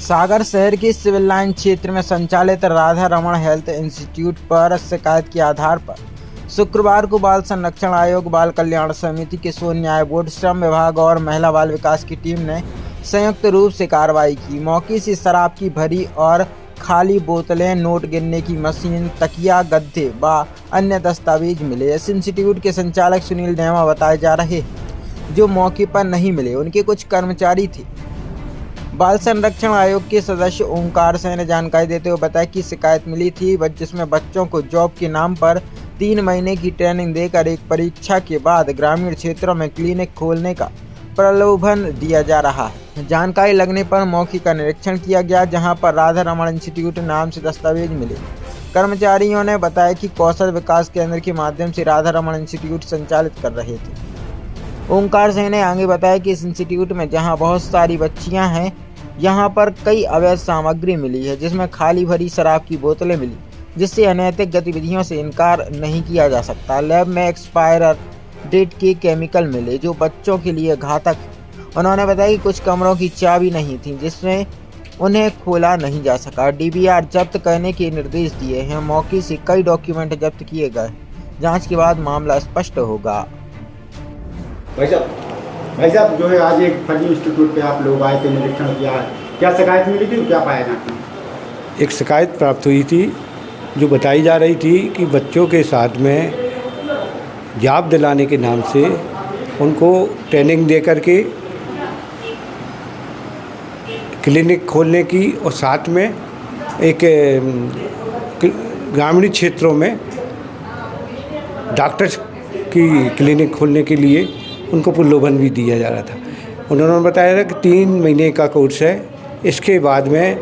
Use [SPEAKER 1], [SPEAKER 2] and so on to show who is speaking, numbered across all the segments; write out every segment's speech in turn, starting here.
[SPEAKER 1] सागर शहर के civil line क्षेत्र में संचालित राधा रमण हेल्थ इंस्टीट्यूट पर शिकायत के आधार पर शुक्रवार को बाल संरक्षण आयोग, बाल कल्याण समिति, किशोर न्याय बोर्ड, श्रम विभाग और महिला बाल विकास की टीम ने संयुक्त रूप से कार्रवाई की। मौके से शराब की भरी और खाली बोतलें, नोट गिनने की मशीन, तकिया, गद्दे व अन्य दस्तावेज मिले। इस इंस्टीट्यूट के संचालक सुनील नेमा बताए जा रहे हैं, जो मौके पर नहीं मिले। उनके कुछ कर्मचारी थे। बाल संरक्षण आयोग के सदस्य ओंकार सिंह ने जानकारी देते हुए बताया कि शिकायत मिली थी, जिसमें बच्चों को जॉब के नाम पर 3 महीने की ट्रेनिंग देकर एक परीक्षा के बाद ग्रामीण क्षेत्रों में क्लिनिक खोलने का प्रलोभन दिया जा रहा है। जानकारी लगने पर मौके का निरीक्षण किया गया, जहां पर राधा रमण इंस्टीट्यूट नाम से दस्तावेज मिले। कर्मचारियों ने बताया कि कौशल विकास केंद्र के माध्यम से राधा रमण इंस्टीट्यूट संचालित कर रहे थे। ओंकार सिंह ने आगे बताया कि इस इंस्टीट्यूट में जहां बहुत सारी बच्चियां हैं, यहां पर कई अवैध सामग्री मिली है, जिसमें खाली भरी शराब की बोतलें मिली, जिससे अनैतिक गतिविधियों से इनकार नहीं किया जा सकता। लैब में एक्सपायर डेट के केमिकल मिले, जो बच्चों के लिए घातक है। उन्होंने बताया कि कुछ कमरों की चाबी नहीं थी, जिसमें उन्हें खोला नहीं जा सका। DVR जब्त करने के निर्देश दिए हैं। मौके से कई डॉक्यूमेंट जब्त किए गए। जांच के बाद मामला स्पष्ट होगा।
[SPEAKER 2] भाई साहब जो है, आज एक फर्जी इंस्टीट्यूट पे आप लोग आए थे, निरीक्षण किया है, क्या शिकायत मिली थी, क्या पाया जाता?
[SPEAKER 3] एक शिकायत प्राप्त हुई थी, जो बताई जा रही थी कि बच्चों के साथ में जॉब दिलाने के नाम से उनको ट्रेनिंग दे करके क्लिनिक खोलने की, और साथ में एक ग्रामीण क्षेत्रों में डॉक्टर्स की क्लिनिक खोलने के लिए उनको प्रलोभन भी दिया जा रहा था। उन्होंने बताया था कि 3 महीने का कोर्स है, इसके बाद में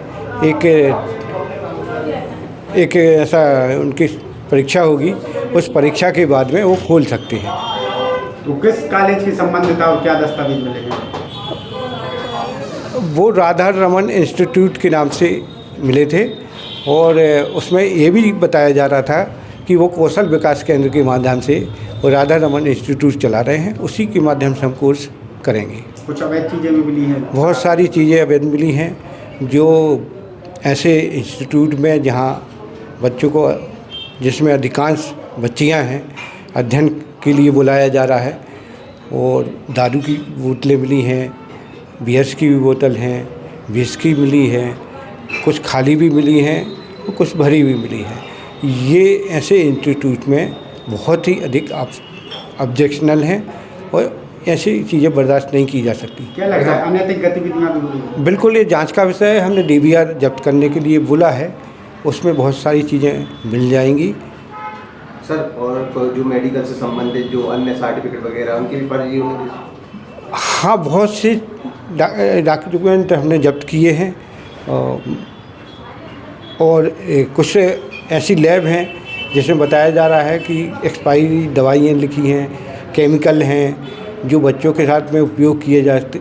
[SPEAKER 3] एक ऐसा उनकी परीक्षा होगी, उस परीक्षा के बाद में वो खोल सकते हैं।
[SPEAKER 2] तो किस कॉलेज की संबंधित और क्या दस्तावेज मिलेंगे?
[SPEAKER 3] वो राधा रमण इंस्टीट्यूट के नाम से मिले थे, और उसमें ये भी बताया जा रहा था कि वो कौशल विकास केंद्र के माध्यम से वो राधा रमण इंस्टीट्यूट चला रहे हैं, उसी के माध्यम से हम कोर्स करेंगे।
[SPEAKER 2] कुछ अवैध चीज़ें भी मिली हैं?
[SPEAKER 3] बहुत सारी चीज़ें अवैध मिली हैं, जो ऐसे इंस्टीट्यूट में जहाँ बच्चों को, जिसमें अधिकांश बच्चियाँ हैं, अध्ययन के लिए बुलाया जा रहा है। और दारू की बोतलें मिली हैं, बियर्स की भी बोतल हैं, विस्की मिली है, कुछ खाली भी मिली हैं और कुछ भरी भी मिली है। ये ऐसे इंस्टीट्यूट में बहुत ही अधिक ऑब्जेक्शनल हैं, और ऐसी चीज़ें बर्दाश्त नहीं की जा सकती।
[SPEAKER 2] क्या लगता है, अनैतिक गतिविधियाँ भी हो रही?
[SPEAKER 3] बिल्कुल, ये जांच का विषय है। हमने DVR जब्त करने के लिए बोला है, उसमें बहुत सारी चीज़ें मिल जाएंगी।
[SPEAKER 4] सर, और जो मेडिकल से संबंधित जो अन्य सर्टिफिकेट वगैरह, उनकी भी फर्जी होंगे?
[SPEAKER 3] हाँ, बहुत से डॉक्यूमेंट हमने जब्त किए हैं, और कुछ ऐसी लैब हैं जिसमें बताया जा रहा है कि एक्सपायरी दवाइयाँ लिखी हैं, केमिकल हैं, जो बच्चों के साथ में उपयोग किए जाते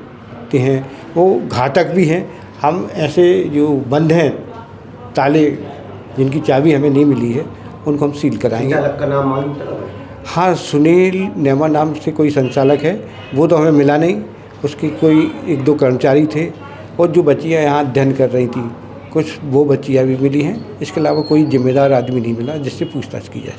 [SPEAKER 3] हैं, वो घातक भी हैं। हम ऐसे जो बंद हैं ताले, जिनकी चाबी हमें नहीं मिली है, उनको हम सील कराएंगे।
[SPEAKER 4] संचालक का नाम मालूम चला?
[SPEAKER 3] हाँ, सुनील नेमा नाम से कोई संचालक है, वो तो हमें मिला नहीं। उसके कोई 1-2 कर्मचारी थे, और जो बच्चियाँ यहाँ अध्ययन कर रही थी, कुछ वो बच्चियाँ भी मिली हैं। इसके अलावा कोई जिम्मेदार आदमी नहीं मिला जिससे पूछताछ की जाए।